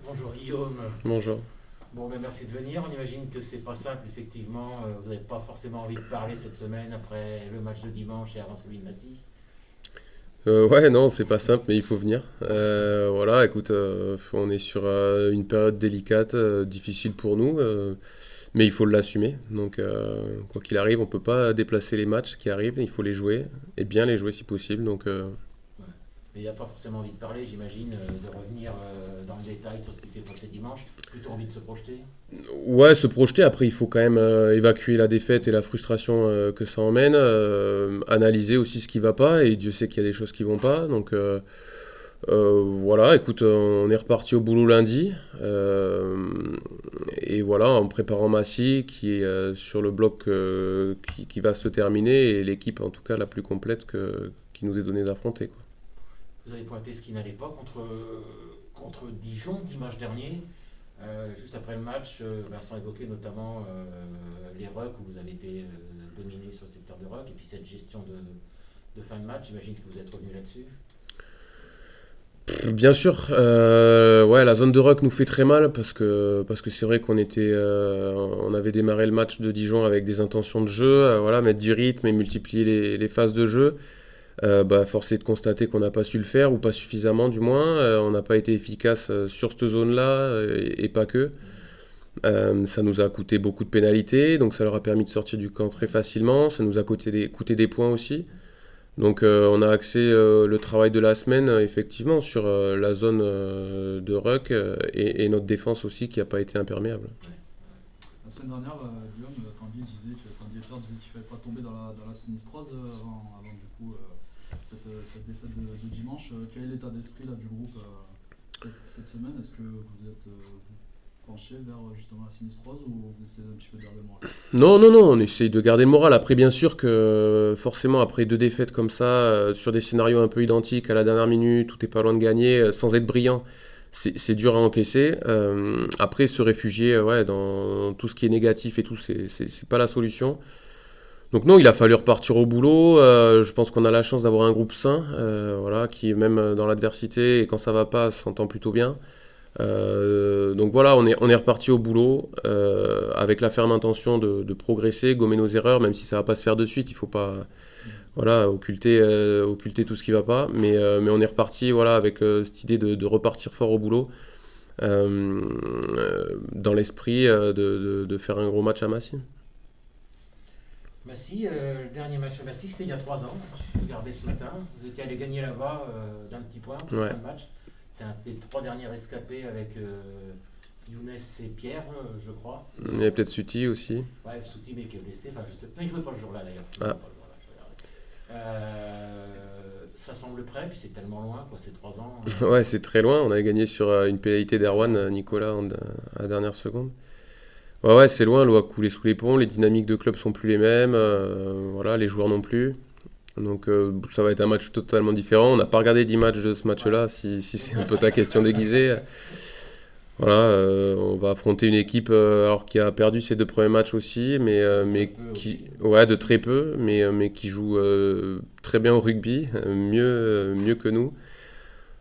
Bonjour Guillaume. Bonjour. Bon, ben merci de venir. On imagine que c'est pas simple, effectivement. Vous n'avez pas forcément envie de parler cette semaine après le match de dimanche et avant celui de Massy. Ouais, non, c'est pas simple, mais il faut venir. Voilà, écoute, on est sur une période délicate, difficile pour nous, mais il faut l'assumer. Donc, quoi qu'il arrive, on peut pas déplacer les matchs qui arrivent, il faut les jouer, et bien les jouer si possible. Donc, Ouais. Mais il n'y a pas forcément envie de parler, j'imagine, de revenir dans le détail sur ce qui s'est passé dimanche. Plutôt envie de se projeter. ouais, se projeter. Après, il faut quand même évacuer la défaite et la frustration que ça emmène, analyser aussi ce qui va pas, et Dieu sait qu'il y a des choses qui vont pas. Donc, voilà, écoute, on est reparti au boulot lundi. Et voilà, en préparant Massy, qui est sur le bloc qui va se terminer, et l'équipe en tout cas la plus complète qui nous est donnée d'affronter, quoi. Vous avez pointé ce qui n'allait pas contre Dijon dimanche dernier. Juste après le match, Vincent évoquait notamment les rucks où vous avez été dominé sur le secteur de ruck et puis cette gestion de fin de match. J'imagine que vous êtes revenu là-dessus. Bien sûr, ouais, la zone de rock nous fait très mal parce que c'est vrai on avait démarré le match de Dijon avec des intentions de jeu, voilà, mettre du rythme et multiplier les phases de jeu. Bah, force est de constater qu'on n'a pas su le faire ou pas suffisamment du moins. On n'a pas été efficace sur cette zone-là et pas que. Ça nous a coûté beaucoup de pénalités, donc ça leur a permis de sortir du camp très facilement. Ça nous a coûté des points aussi. Donc on a axé le travail de la semaine effectivement sur la zone de ruck et notre défense aussi qui n'a pas été imperméable. Ouais. La semaine dernière, Guillaume, Tanguy Lepeur disait qu'il ne fallait pas tomber dans la sinistrose avant du coup cette défaite de dimanche. Quel est l'état d'esprit là, du groupe cette semaine? Est-ce que vous êtes penché vers justement la sinistrose ou vous essayez un petit peu de garder le moral? Non, non, non, on essaye de garder le moral. Après, bien sûr que forcément, après deux défaites comme ça, sur des scénarios un peu identiques à la dernière minute, tout est pas loin de gagner, sans être brillant, c'est dur à encaisser. Après, se réfugier ouais, dans tout ce qui est négatif et tout, c'est pas la solution. Donc non, il a fallu repartir au boulot. Je pense qu'on a la chance d'avoir un groupe sain, voilà, qui même dans l'adversité et quand ça va pas, s'entend plutôt bien. Donc voilà, on est reparti au boulot avec la ferme intention de progresser, gommer nos erreurs, même si ça va pas se faire de suite. Il faut pas voilà, occulter tout ce qui va pas. Mais on est reparti voilà, avec cette idée de repartir fort au boulot, dans l'esprit de faire un gros match à Massy. Massy, le dernier match à Massy, c'était il y a 3 ans. Je regardais ce matin. Vous étiez allé gagner là-bas d'un petit point en toute fin Ouais. de match. C'était un des 3 derniers rescapés avec Younes et Pierre, je crois. Il y avait peut-être Suti aussi. Bref, Souti, mais qui est blessé. Enfin, je sais pas. Non, il jouait pas le jour-là d'ailleurs. Il jouait Ah. pas le jour-là, je regardais. Ça semble prêt, puis c'est tellement loin, quoi. C'est 3 ans. Ouais, c'est très loin. On avait gagné sur une pénalité d'Erwan Nicolas à la dernière seconde. Ouais, ouais, c'est loin. L'eau a coulé sous les ponts. Les dynamiques de club sont plus les mêmes. Voilà, les joueurs non plus. Donc ça va être un match totalement différent. On n'a pas regardé d'image de ce Ouais. match-là, si c'est un peu ta question déguisée. Voilà, on va affronter une équipe alors qui a perdu ses deux premiers matchs aussi, Un mais peu qui, aussi. ouais, de très peu, mais qui joue très bien au rugby, mieux que nous.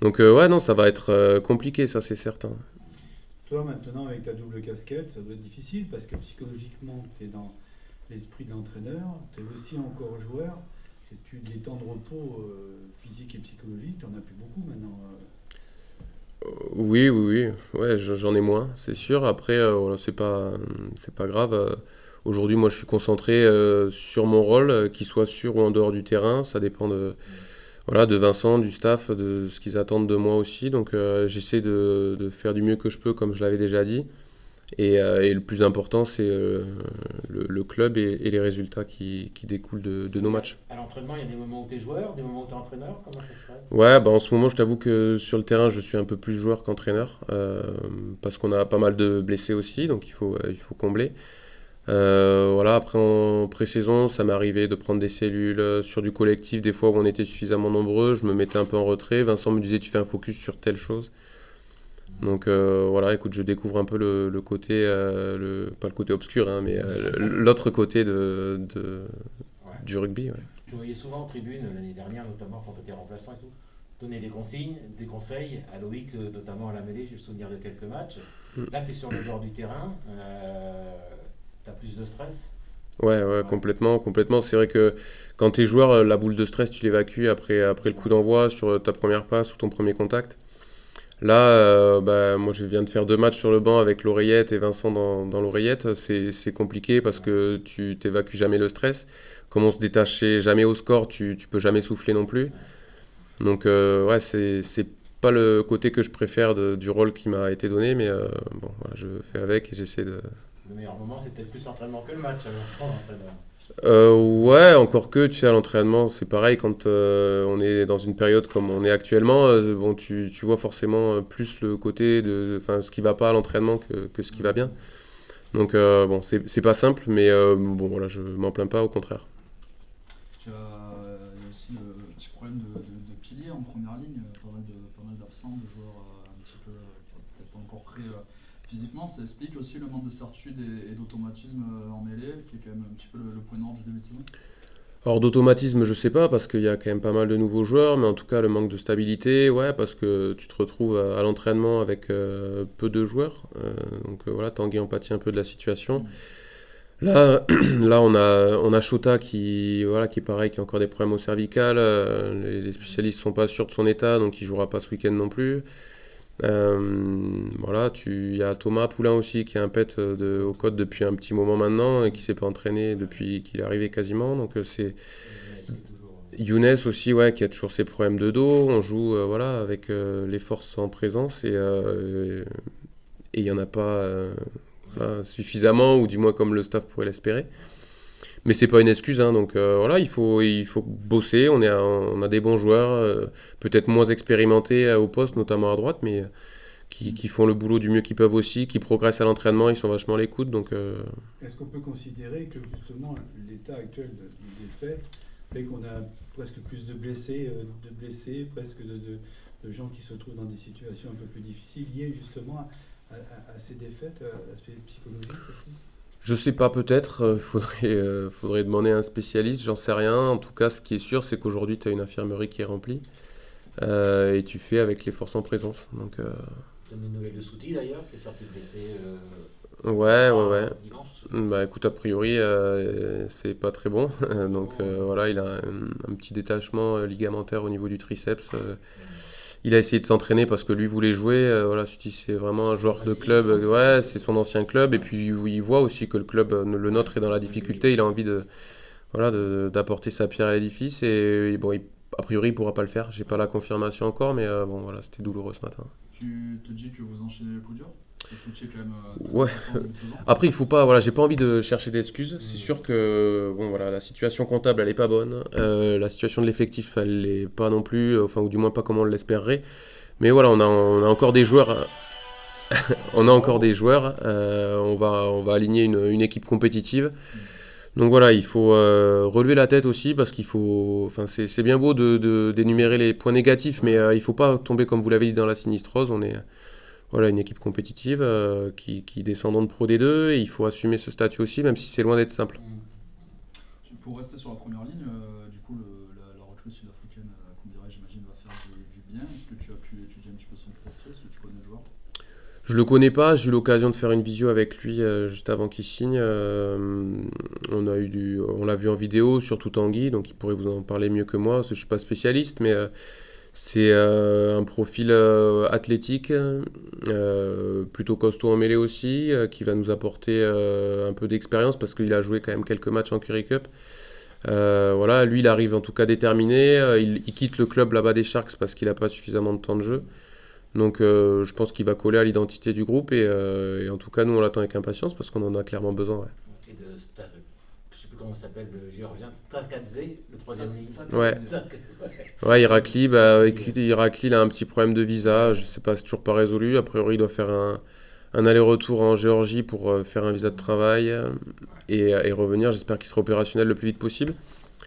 Donc ouais, non, ça va être compliqué, ça c'est certain. Toi, maintenant, avec ta double casquette, ça doit être difficile parce que psychologiquement, tu es dans l'esprit de l'entraîneur, tu es aussi encore joueur. Et tu, des temps de repos physique et psychologique, tu n'en as plus beaucoup maintenant. Oui, oui, oui, ouais, j'en ai moins, c'est sûr. Après, voilà, c'est pas grave. Aujourd'hui, moi, je suis concentré sur mon rôle, qu'il soit sur ou en dehors du terrain. Ça dépend voilà, de Vincent, du staff, de ce qu'ils attendent de moi aussi. Donc j'essaie de faire du mieux que je peux, comme je l'avais déjà dit. Et le plus important, c'est le club et les résultats qui découlent de nos matchs. À l'entraînement, il y a des moments où tu es joueur, des moments où tu es entraîneur. Comment ça se passe? Ouais, bah en ce moment, je t'avoue que sur le terrain, je suis un peu plus joueur qu'entraîneur, parce qu'on a pas mal de blessés aussi, donc il faut combler. Voilà, après en pré-saison, ça m'est arrivé de prendre des cellules sur du collectif, des fois où on était suffisamment nombreux, je me mettais un peu en retrait. Vincent me disait, tu fais un focus sur telle chose. Donc voilà, écoute, je découvre un peu le côté, pas le côté obscur, hein, mais l'autre côté Ouais. du rugby. Ouais. Tu voyais souvent en tribune l'année dernière, notamment quand tu étais remplaçant et tout. donner des consignes, des conseils à Loïc, notamment à la mêlée, j'ai le souvenir de quelques matchs. Là, tu es sur le bord du terrain, tu as plus de stress. Ouais, complètement, complètement. C'est vrai que quand tu es joueur, la boule de stress, tu l'évacues après le coup d'envoi sur ta première passe ou ton premier contact. Là, moi je viens de faire 2 matchs sur le banc avec l'oreillette et Vincent dans l'oreillette. C'est compliqué parce que tu t'évacues jamais le stress. Comme on se détachait jamais au score, tu peux jamais souffler non plus. Donc ouais, c'est pas le côté que je préfère du rôle qui m'a été donné, mais bon, voilà, je fais avec et j'essaie de. Le meilleur moment, c'est peut-être plus l'entraînement que le match, alors, l'entraîneur. Ouais, encore que, tu sais, à l'entraînement, c'est pareil, quand on est dans une période comme on est actuellement, bon, tu vois forcément plus le côté enfin, ce qui va pas à l'entraînement que ce qui va bien. Donc, bon, c'est pas simple, mais bon, voilà, je m'en plains pas, au contraire. Il y a aussi le petit problème de piliers en première ligne, pas mal d'absents, de joueurs un petit peu qui n'ont peut-être pas encore prêts physiquement. Ça explique aussi le manque de certitude et d'automatisme en mêlée, qui est quand même un petit peu le point noir du début de saison. Hors d'automatisme, je sais pas, parce qu'il y a quand même pas mal de nouveaux joueurs, mais en tout cas, le manque de stabilité, ouais, parce que tu te retrouves à l'entraînement avec peu de joueurs. Donc voilà, Tanguy en pâtit un peu de la situation. Là, là on a Shota voilà, qui est pareil, qui a encore des problèmes au cervical. Les spécialistes sont pas sûrs de son état, donc il jouera pas ce week-end non plus. Voilà, il y a Thomas Poulain aussi qui a un pet au code depuis un petit moment maintenant et qui s'est pas entraîné depuis qu'il est arrivé quasiment. Donc c'est Younes aussi, ouais, qui a toujours ses problèmes de dos. On joue voilà, avec les forces en présence et il y en a pas voilà, suffisamment, ou du moins comme le staff pourrait l'espérer. Mais c'est pas une excuse, hein, donc voilà, il faut bosser. On a des bons joueurs, peut-être moins expérimentés au poste, notamment à droite, mais qui font le boulot du mieux qu'ils peuvent aussi, qui progressent à l'entraînement, ils sont vachement à l'écoute. Donc, Est-ce qu'on peut considérer que justement l'état actuel des faits fait qu'on a presque plus de blessés, presque de gens qui se trouvent dans des situations un peu plus difficiles, liées justement à ces défaites, à l'aspect psychologique aussi? je sais pas, peut-être, faudrait demander à un spécialiste, j'en sais rien. En tout cas, ce qui est sûr, c'est qu'aujourd'hui, tu as une infirmerie qui est remplie et tu fais avec les forces en présence. Donc, Tu as une nouvelle de Souti d'ailleurs, qui est sorti blessé ouais. dimanche. Bah écoute, a priori, c'est pas très bon. Donc voilà, il a un petit détachement ligamentaire au niveau du triceps. Il a essayé de s'entraîner parce que lui voulait jouer. Voilà, Suti, c'est vraiment un joueur de club. Ouais, c'est son ancien club. Et puis il voit aussi que le club, le nôtre, est dans la difficulté. Il a envie d'apporter sa pierre à l'édifice. Et bon, a priori, il pourra pas le faire. J'ai pas la confirmation encore, mais bon, voilà, c'était douloureux ce matin. Tu te dis que vous enchaînez les coups durs? Souti est quand même Ouais. très fort en début de saison. Après, il faut pas. Voilà, j'ai pas envie de chercher d'excuses. C'est sûr que bon, voilà, la situation comptable, elle est pas bonne. La situation de l'effectif, elle est pas non plus. Enfin, ou du moins pas comme on l'espérerait. Mais voilà, on a encore des joueurs. On a encore des joueurs. On va aligner une équipe compétitive. Donc voilà, il faut relever la tête aussi parce qu'il faut. Enfin, c'est bien beau d'énumérer les points négatifs, mais il faut pas tomber comme vous l'avez dit dans la sinistrose. On est voilà, une équipe compétitive qui descendons de Pro D2 et il faut assumer ce statut aussi, même si c'est loin d'être simple. Pour rester sur la première ligne, du coup, la recrue sud-africaine, qu'on dirait, j'imagine, va faire du bien. Est-ce que tu as pu étudier un petit peu son profil? Est-ce que tu connais le joueur? Je le connais pas, j'ai eu l'occasion de faire une visio avec lui juste avant qu'il signe. On l'a vu en vidéo, surtout Tanguy, donc il pourrait vous en parler mieux que moi, parce que je suis pas spécialiste, mais c'est un profil athlétique, plutôt costaud en mêlée aussi, qui va nous apporter un peu d'expérience parce qu'il a joué quand même quelques matchs en Currie Cup. Voilà, lui il arrive en tout cas déterminé, il quitte le club là-bas des Sharks parce qu'il n'a pas suffisamment de temps de jeu. Donc je pense qu'il va coller à l'identité du groupe et en tout cas nous on l'attend avec impatience parce qu'on en a clairement besoin. Ouais. Et de je sais plus comment il s'appelle, le géorgien Strakadze, le troisième ligne. Ouais. Ouais, Irakli, Irakli, il a un petit problème de visa, je sais pas, c'est toujours pas résolu. A priori, il doit faire un aller-retour en Géorgie pour faire un visa de travail et revenir. J'espère qu'il sera opérationnel le plus vite possible.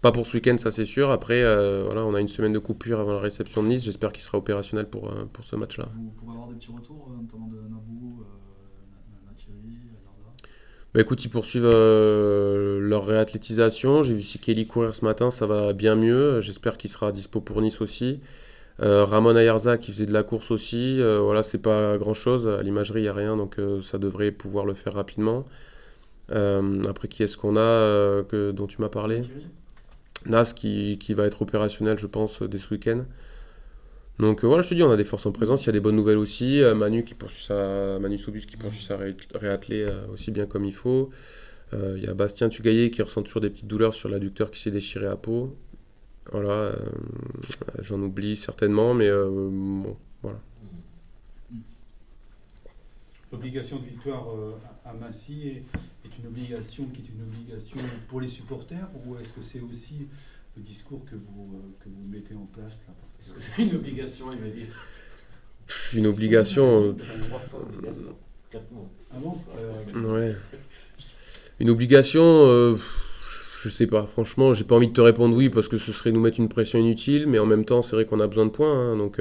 Pas pour ce week-end, ça c'est sûr. Après, voilà, on a une semaine de coupure avant la réception de Nice. J'espère qu'il sera opérationnel pour ce match-là. Vous pourrez avoir des petits retours, notamment de Nabou, Nakiri, Yarda? Bah écoute, ils poursuivent leur réathlétisation. J'ai vu si Kelly courir ce matin, ça va bien mieux. J'espère qu'il sera dispo pour Nice aussi. Ramon Ayarza qui faisait de la course aussi. Voilà, c'est pas grand-chose. À l'imagerie, il n'y a rien, donc ça devrait pouvoir le faire rapidement. Après, qui est-ce qu'on a dont tu m'as parlé? Valkyrie. Nas qui va être opérationnel, je pense, dès ce week-end. Donc voilà, je te dis, on a des forces en présence. Il y a des bonnes nouvelles aussi. Manu Sobus qui poursuit sa réathlée aussi bien comme il faut. Il y a Bastien Tugaillet qui ressent toujours des petites douleurs sur l'adducteur qui s'est déchiré à Pau. Voilà, j'en oublie certainement, mais bon, voilà. L'obligation de victoire à Massy est une obligation pour les supporters, ou est-ce que c'est aussi le discours que vous mettez en place là? Est-ce que c'est une obligation, il veut dire Une obligation, 3 fois obligation, 4 mots. Ah bon ouais. Une obligation, je sais pas. Franchement, j'ai pas envie de te répondre oui parce que ce serait nous mettre une pression inutile, mais en même temps, c'est vrai qu'on a besoin de points, hein, donc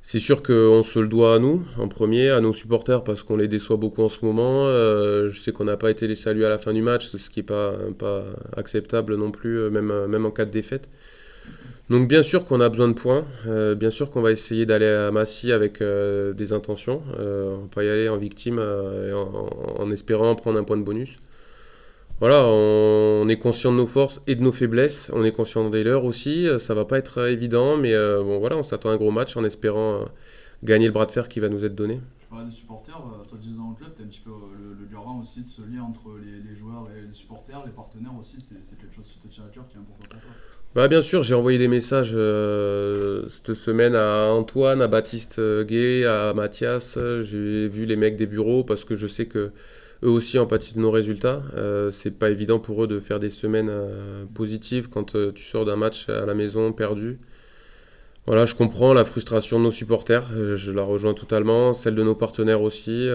c'est sûr qu'on se le doit à nous, en premier, à nos supporters, parce qu'on les déçoit beaucoup en ce moment. Je sais qu'on n'a pas été les salués à la fin du match, ce qui n'est pas acceptable non plus, même en cas de défaite. Donc bien sûr qu'on a besoin de points, bien sûr qu'on va essayer d'aller à Massy avec des intentions. On va pas y aller en victime et en espérant prendre un point de bonus. Voilà, on est conscient de nos forces et de nos faiblesses, on est conscient des leurs aussi, ça va pas être évident, mais bon voilà, on s'attend à un gros match en espérant gagner le bras de fer qui va nous être donné. Tu parlais des supporters, toi 10 ans au club, tu es un petit peu le garant aussi de ce lien entre les joueurs et les supporters, les partenaires aussi, c'est quelque chose qui te tient à cœur, qui est important pour toi. Bah bien sûr, j'ai envoyé des messages cette semaine à Antoine, à Baptiste Gay, à Mathias, j'ai vu les mecs des bureaux parce que je sais que eux aussi en pâtissent de nos résultats. C'est pas évident pour eux de faire des semaines positives quand tu sors d'un match à la maison perdu. Voilà, je comprends la frustration de nos supporters, je la rejoins totalement, celle de nos partenaires aussi.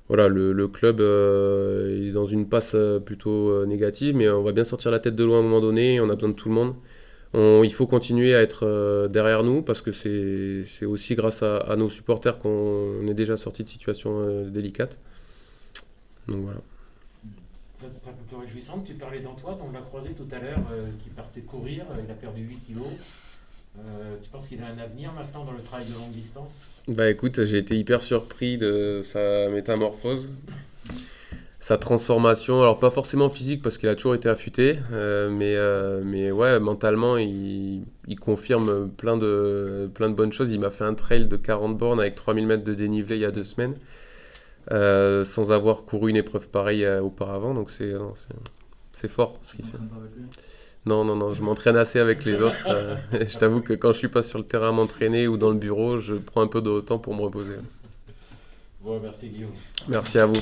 Voilà, le club est dans une passe plutôt négative, mais on va bien sortir la tête de l'eau à un moment donné, on a besoin de tout le monde. Il faut continuer à être derrière nous parce que c'est aussi grâce à nos supporters qu'on est déjà sorti de situations délicates. Donc voilà. C'est un peu réjouissant. Tu parlais d'Antoine, on l'a croisé tout à l'heure, qui partait courir, il a perdu 8 kilos. Tu penses qu'il a un avenir maintenant dans le travail de longue distance? Bah écoute, j'ai été hyper surpris de sa métamorphose, sa transformation. Alors pas forcément physique parce qu'il a toujours été affûté, mais ouais, mentalement, il confirme plein de bonnes choses. Il m'a fait un trail de 40 bornes avec 3000 mètres de dénivelé il y a 2 semaines. Sans avoir couru une épreuve pareille auparavant, donc c'est fort ce Tu qu'il fait. t'entraînes pas avec lui? Non, je m'entraîne assez avec les autres. Je t'avoue que quand je suis pas sur le terrain à m'entraîner ou dans le bureau, je prends un peu de temps pour me reposer. Bon, merci Guillaume. Merci à vous.